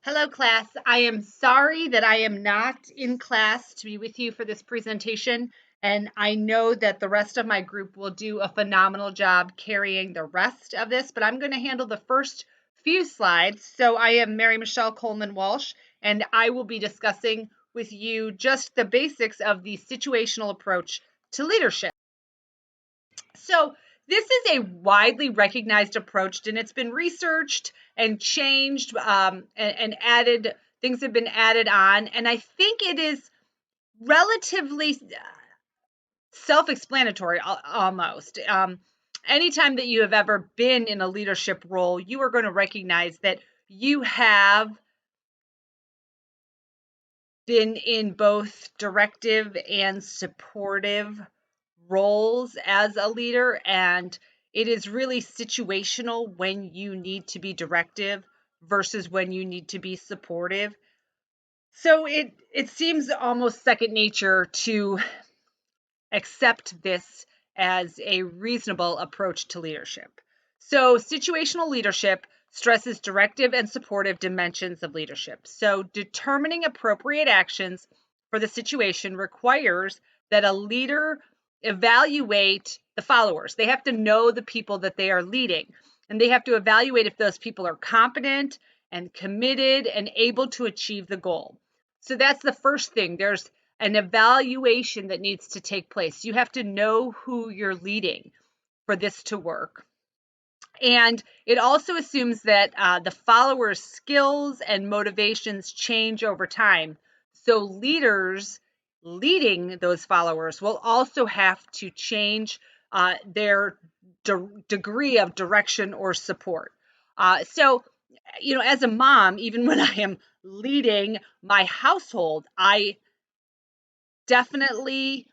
Hello, class. I am sorry that I am not in class to be with you for this presentation, and I know that the rest of my group will do a phenomenal job carrying the rest of this, but I'm going to handle the first few slides. So I am Mary Michelle Coleman Walsh, and I will be discussing with you just the basics of the situational approach to leadership. So this is a widely recognized approach, and it's been researched and changed and added. Things have been added on, and I think it is relatively self-explanatory almost. Anytime that you have ever been in a leadership role, you are going to recognize that you have been in both directive and supportive roles as a leader, and it is really situational when you need to be directive versus when you need to be supportive. So it seems almost second nature to accept this as a reasonable approach to leadership. So situational leadership stresses directive and supportive dimensions of leadership. So determining appropriate actions for the situation requires that a leader evaluate the followers. They have to know the people that they are leading, and they have to evaluate if those people are competent and committed and able to achieve the goal. So that's the first thing. There's an evaluation that needs to take place. You have to know who you're leading for this to work. And it also assumes that the followers' skills and motivations change over time. So leaders leading those followers will also have to change their degree of direction or support. So, as a mom, even when I am leading my household, I definitely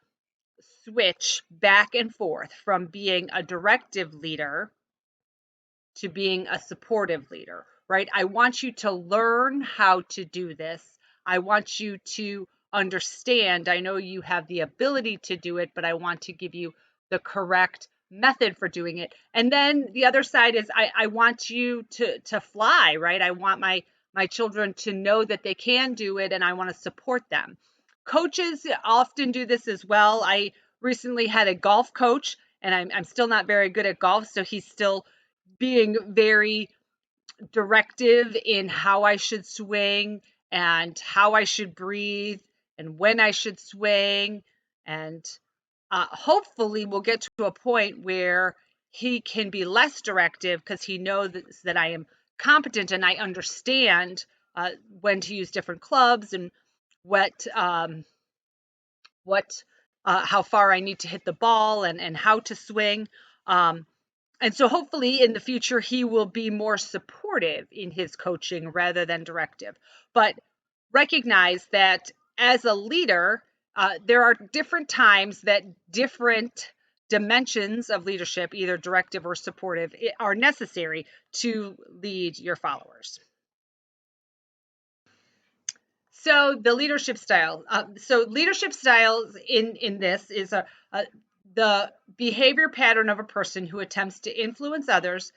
switch back and forth from being a directive leader to being a supportive leader, right? I want you to learn how to do this. I want you to understand. I know you have the ability to do it, but I want to give you the correct method for doing it. And then the other side is I want you to fly, right? I want my children to know that they can do it, and I want to support them. Coaches often do this as well. I recently had a golf coach, and I'm still not very good at golf, so he's still being very directive in how I should swing and how I should breathe and when I should swing. And hopefully, we'll get to a point where he can be less directive because he knows that I am competent and I understand when to use different clubs and what how far I need to hit the ball and how to swing. And so hopefully in the future, he will be more supportive in his coaching rather than directive. But recognize that as a leader, there are different times that different dimensions of leadership, either directive or supportive, are necessary to lead your followers. So the leadership style. So leadership styles in this is the behavior pattern of a person who attempts to influence others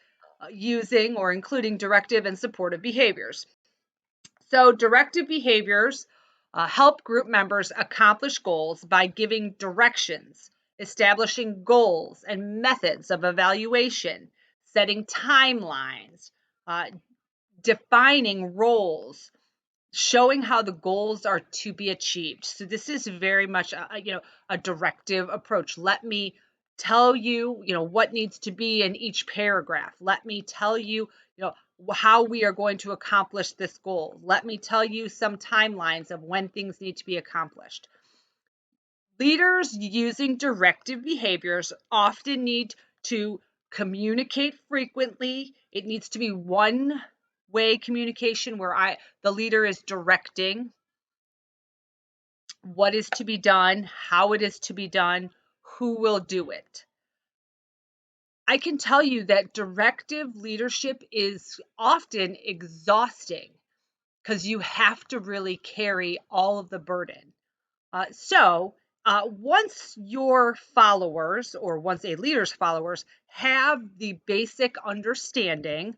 using or including directive and supportive behaviors. So directive behaviors help group members accomplish goals by giving directions, establishing goals and methods of evaluation, setting timelines, defining roles, showing how the goals are to be achieved. So this is very much a directive approach. Let me tell you, what needs to be in each paragraph. Let me tell you, how we are going to accomplish this goal. Let me tell you some timelines of when things need to be accomplished. Leaders using directive behaviors often need to communicate frequently. It needs to be one-way communication where the leader is directing what is to be done, how it is to be done, who will do it. I can tell you that directive leadership is often exhausting because you have to really carry all of the burden. Once your followers, or once a leader's followers, have the basic understanding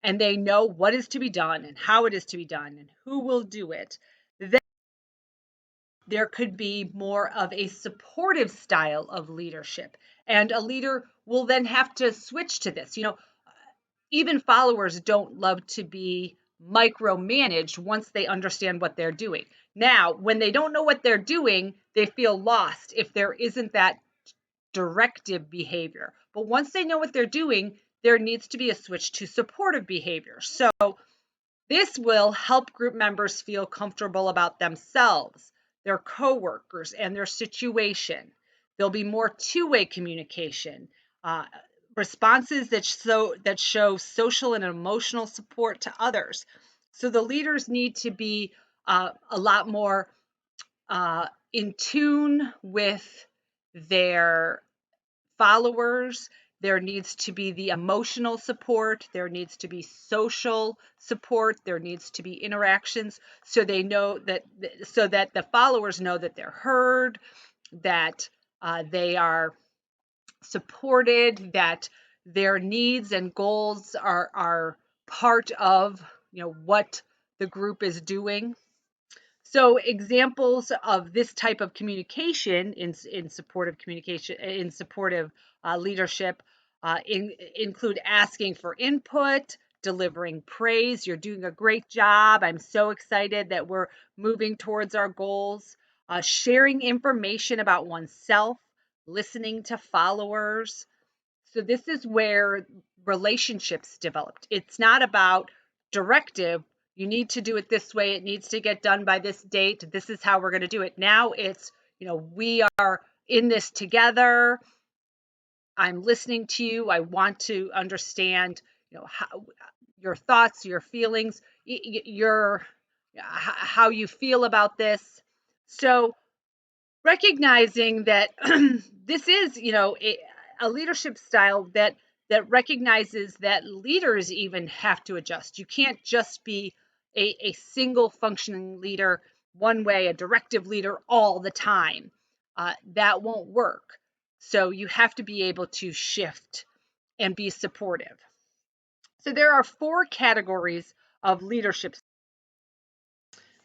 and they know what is to be done and how it is to be done and who will do it, then there could be more of a supportive style of leadership. And a leader will then have to switch to this. Even followers don't love to be micromanaged once they understand what they're doing. Now, when they don't know what they're doing, they feel lost if there isn't that directive behavior. But once they know what they're doing, there needs to be a switch to supportive behavior. So this will help group members feel comfortable about themselves, their coworkers, and their situation. There'll be more two-way communication, uh, responses that show social and emotional support to others. So the leaders need to be a lot more in tune with their followers. There needs to be the emotional support. There needs to be social support. There needs to be interactions so they know that, so that the followers know that they're heard, that they are supported, that their needs and goals are part of what the group is doing. So examples of this type of communication in supportive communication, in supportive leadership, include asking for input, delivering praise. You're doing a great job. I'm so excited that we're moving towards our goals. Sharing information about oneself, listening to followers. So this is where relationships developed. It's not about directive. You need to do it this way. It needs to get done by this date. This is how we're going to do it. Now it's, we are in this together. I'm listening to you. I want to understand, your thoughts, your feelings, your how you feel about this. So recognizing that this is, a leadership style that recognizes that leaders even have to adjust. You can't just be a single functioning leader one way, a directive leader all the time. That won't work. So you have to be able to shift and be supportive. So there are 4 categories of leadership.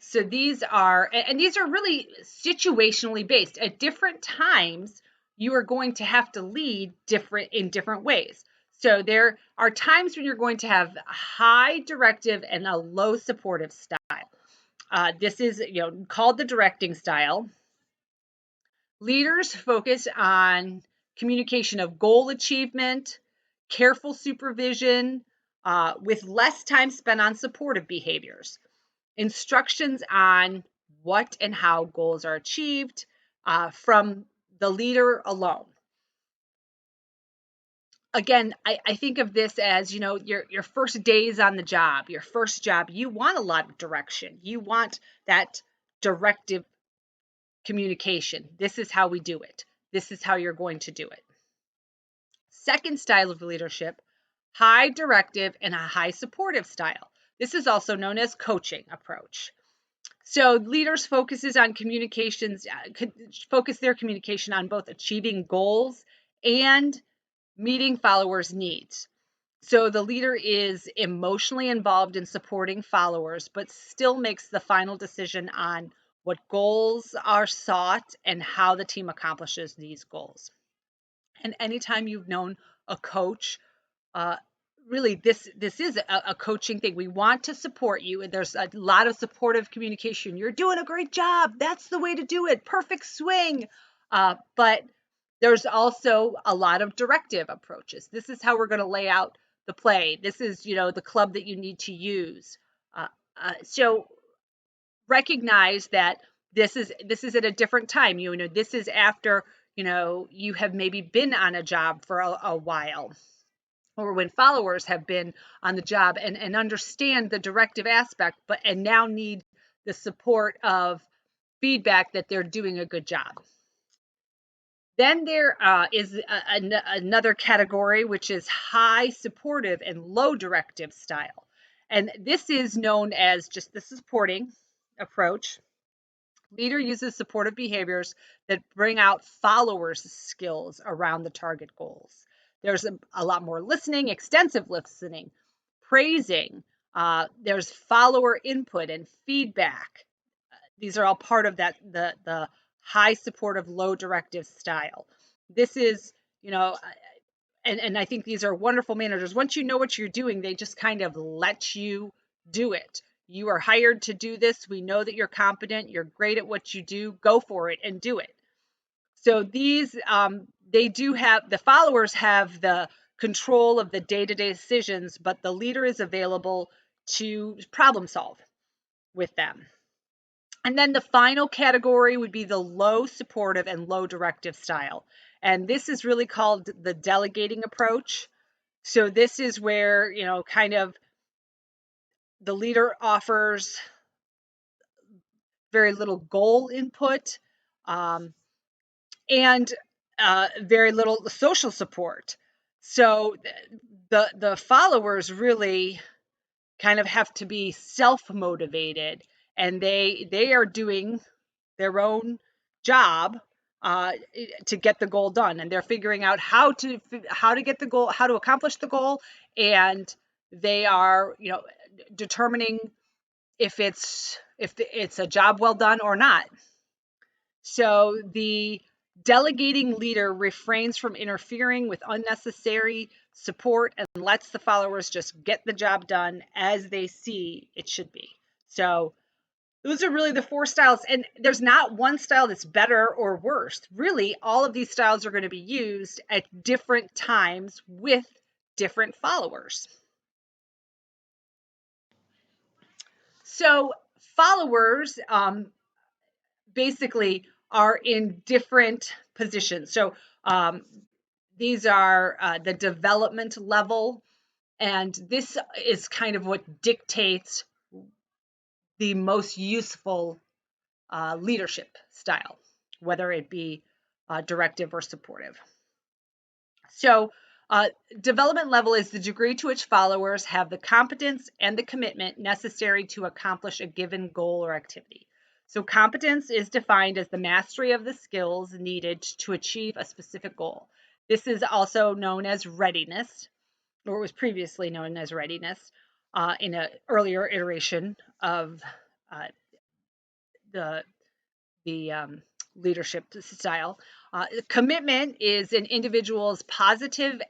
So these are, and these are really situationally based. At different times, you are going to have to lead in different ways. So there are times when you're going to have high directive and a low supportive style. This is, called the directing style. Leaders focus on communication of goal achievement, careful supervision, with less time spent on supportive behaviors. Instructions on what and how goals are achieved from the leader alone. Again, I think of this as, your first days on the job, your first job, you want a lot of direction. You want that directive communication. This is how we do it. This is how you're going to do it. Second style of leadership, high directive and a high supportive style. This is also known as coaching approach. So leaders focuses on communications, focus their communication on both achieving goals and meeting followers' needs. So the leader is emotionally involved in supporting followers, but still makes the final decision on what goals are sought and how the team accomplishes these goals. And anytime you've known a coach, uh, really this is a coaching thing. We want to support you, and there's a lot of supportive communication. You're doing a great job. That's the way to do it. Perfect swing. But there's also a lot of directive approaches. This is how we're going to lay out the play. This is, the club that you need to use. So recognize that this is at a different time. This is after you have maybe been on a job for a while, or when followers have been on the job and understand the directive aspect, and now need the support of feedback that they're doing a good job. Then there is another category, which is high supportive and low directive style. And this is known as just the supporting approach. Leader uses supportive behaviors that bring out followers' skills around the target goals. There's a lot more listening, extensive listening, praising. There's follower input and feedback. These are all part of that the high supportive, low directive style. This is, you know, and I think these are wonderful managers. Once you know what you're doing, they just kind of let you do it. You are hired to do this. We know that you're competent. You're great at what you do. Go for it and do it. So these, they do have, the followers have the control of the day-to-day decisions, but the leader is available to problem solve with them. And then the final category would be the low supportive and low directive style. And this is really called the delegating approach. So this is where, kind of the leader offers very little goal input, um, and very little social support. So the followers really kind of have to be self-motivated, and they are doing their own job uh, to get the goal done, and they're figuring out how to get the goal, how to accomplish the goal, and they are determining if it's a job well done or not. So the delegating leader refrains from interfering with unnecessary support and lets the followers just get the job done as they see it should be. So those are really the four styles. And there's not one style that's better or worse. Really, all of these styles are going to be used at different times with different followers. So followers basically are in different positions. So these are the development level, and this is kind of what dictates the most useful leadership style, whether it be directive or supportive. So development level is the degree to which followers have the competence and the commitment necessary to accomplish a given goal or activity. So competence is defined as the mastery of the skills needed to achieve a specific goal. This is also known as readiness, or was previously known as readiness in an earlier iteration of uh, the leadership style. Commitment is an individual's positive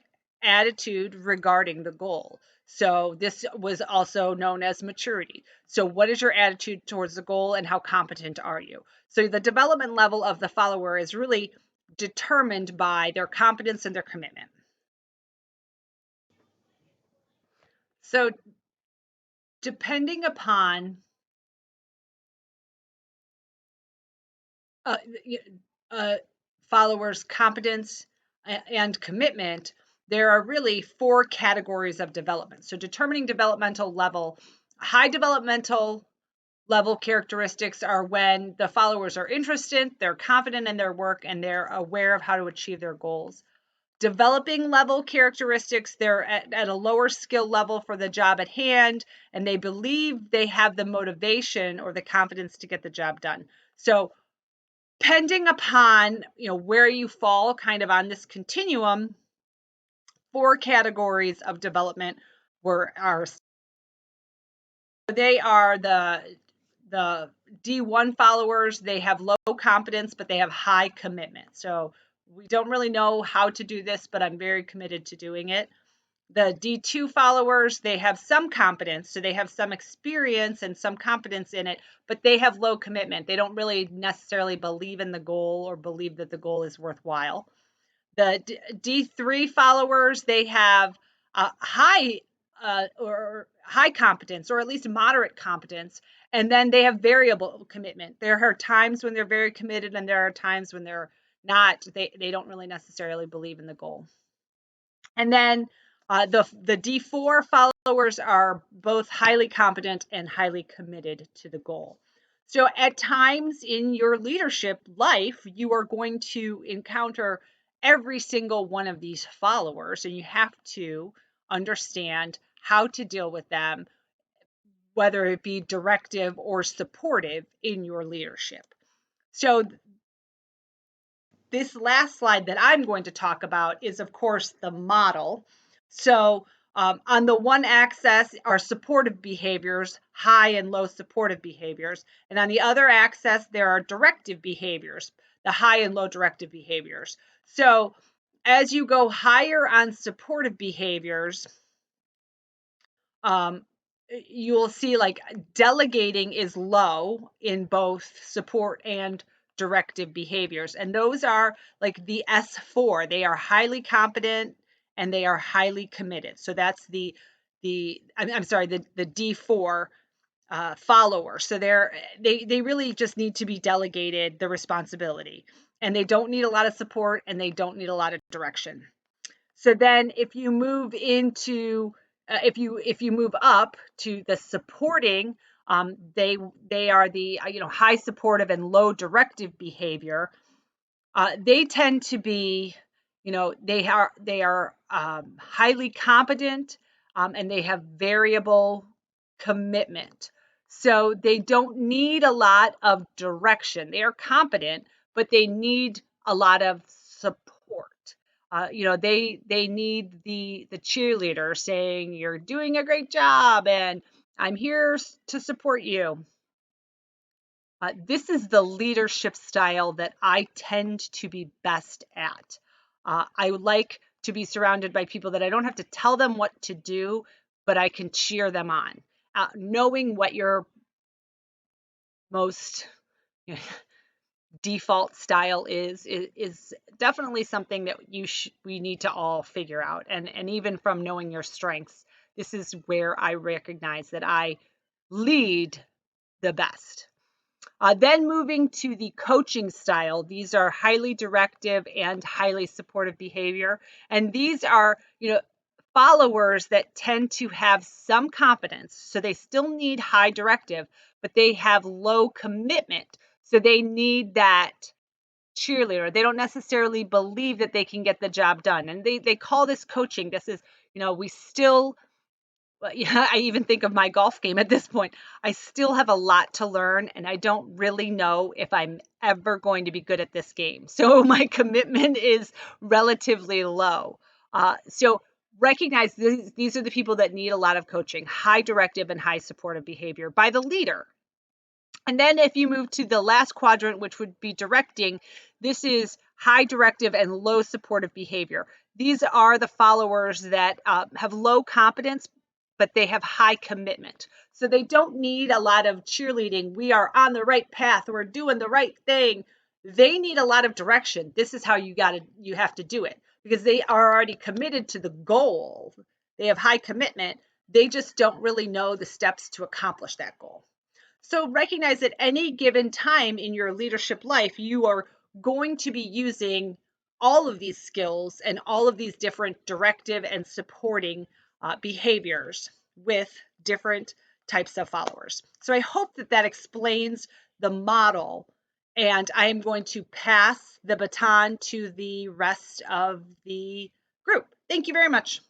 attitude regarding the goal. So this was also known as maturity. So what is your attitude towards the goal, and how competent are you? So the development level of the follower is really determined by their competence and their commitment. So depending upon uh, uh, followers' competence and commitment, there are really four categories of development. So determining developmental level, high developmental level characteristics are when the followers are interested, they're confident in their work, and they're aware of how to achieve their goals. Developing level characteristics, they're at a lower skill level for the job at hand, and they believe they have the motivation or the confidence to get the job done. So depending upon where you fall kind of on this continuum, four categories of development are they are the D1 followers. They have low competence, but they have high commitment. So we don't really know how to do this, but I'm very committed to doing it. The D2 followers, they have some competence, so they have some experience and some competence in it, but they have low commitment. They don't really necessarily believe in the goal or believe that the goal is worthwhile. The D3 followers, they have high or high competence, or at least moderate competence, and then they have variable commitment. There are times when they're very committed, and there are times when they're not. They don't really necessarily believe in the goal. And then the D4 followers are both highly competent and highly committed to the goal. So at times in your leadership life, you are going to encounter every single one of these followers, and you have to understand how to deal with them, whether it be directive or supportive in your leadership. So this last slide that I'm going to talk about is, of course, the model. So On the one axis are supportive behaviors, high and low supportive behaviors. And on the other axis, there are directive behaviors, the high and low directive behaviors. So as you go higher on supportive behaviors, you will see like delegating is low in both support and directive behaviors. And those are like the S4. They are highly competent and they are highly committed. So that's I'm sorry, the D4 follower. So they really just need to be delegated the responsibility, and they don't need a lot of support and they don't need a lot of direction. So then if you move into if you move up to the supporting, they are the high supportive and low directive behavior. They tend to be, they are highly competent, and they have variable commitment. So they don't need a lot of direction. They are competent, but they need a lot of support. They need the cheerleader saying, "You're doing a great job, and I'm here to support you." This is the leadership style that I tend to be best at. I like to be surrounded by people that I don't have to tell them what to do, but I can cheer them on. Knowing what your most default style is definitely something that we need to all figure out. And even from knowing your strengths, this is where I recognize that I lead the best. Then moving to the coaching style, these are highly directive and highly supportive behavior. And these are, followers that tend to have some confidence. So they still need high directive, but they have low commitment. So they need that cheerleader. They don't necessarily believe that they can get the job done. And they call this coaching. This is, we still, yeah, I even think of my golf game at this point. I still have a lot to learn, and I don't really know if I'm ever going to be good at this game. So my commitment is relatively low. So recognize these are the people that need a lot of coaching, high directive and high supportive behavior by the leader. And then if you move to the last quadrant, which would be directing, this is high directive and low supportive behavior. These are the followers that have low competence, but they have high commitment. So they don't need a lot of cheerleading. We are on the right path. We're doing the right thing. They need a lot of direction. This is how you have to do it, because they are already committed to the goal. They have high commitment. They just don't really know the steps to accomplish that goal. So recognize that any given time in your leadership life, you are going to be using all of these skills and all of these different directive and supporting behaviors with different types of followers. So I hope that that explains the model, and I am going to pass the baton to the rest of the group. Thank you very much.